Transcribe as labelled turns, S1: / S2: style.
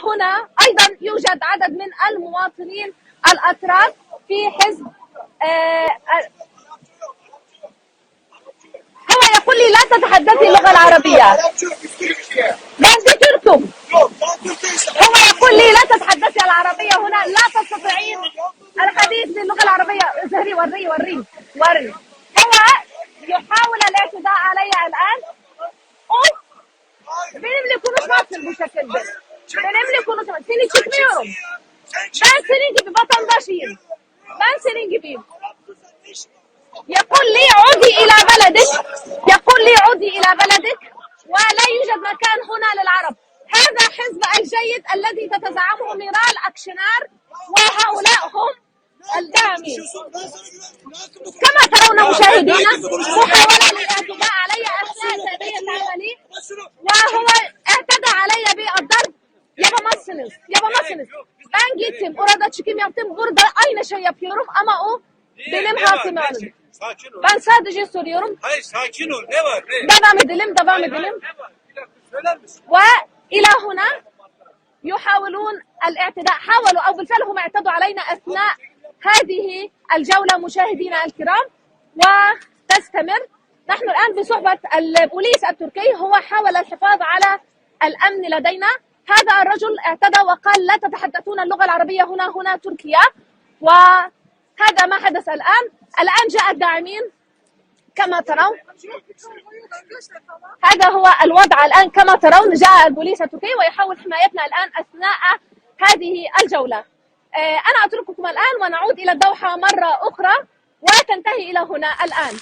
S1: هنا أيضا يوجد عدد من المواطنين الأتراك في حزب هو يقول لي لا تتحدثي اللغة العربية. هو يقول لي لا تتحدثي العربية هنا، لا تستطيعين الحديث باللغة العربية. زهري وري. هو يحاول الاعتداء علي الآن. Benim bile konuşmazsın bu şekilde. Benimle konuşmaz. Seni çıkmıyorum. Ben senin gibi vatandaşıyım. Ben senin gibiyim. يقول لي عودي إلى بلدك ولا يوجد مكان هنا للعرب. هذا حزب الجيد الذي تتزعمه ميرال أكشنار وهؤلاء هم الداعمين. كما ترون مشاهدينا محاولة للاعتداء علي أثناء تأدية عملي، وهو اعتدى علي بالضرب. Yapamazsınız. Ben gittim, orada çekim yaptım, burada aynı şey yapıyorum ama o benim hasımı aldı. Ben sadece soruyorum.
S2: Hayır, sakin ol. Ne var?
S1: devam edelim. وإلى هنا يحاولون الاعتداء، حاولوا أو بالفعل هم اعتدوا علينا أثناء هذه الجولة مشاهدينا الكرام، وتستمر. نحن الآن بصحبة البوليس التركي، هو حاول الحفاظ على الأمن لدينا. هذا الرجل اعتدى وقال لا تتحدثون اللغة العربية هنا تركيا، وهذا ما حدث الآن جاء الداعمين كما ترون. هذا هو الوضع الآن كما ترون، جاء البوليس التركي ويحاول حمايتنا الآن أثناء هذه الجولة. أنا أترككم الآن ونعود إلى الدوحة مرة أخرى وتنتهي إلى هنا الآن.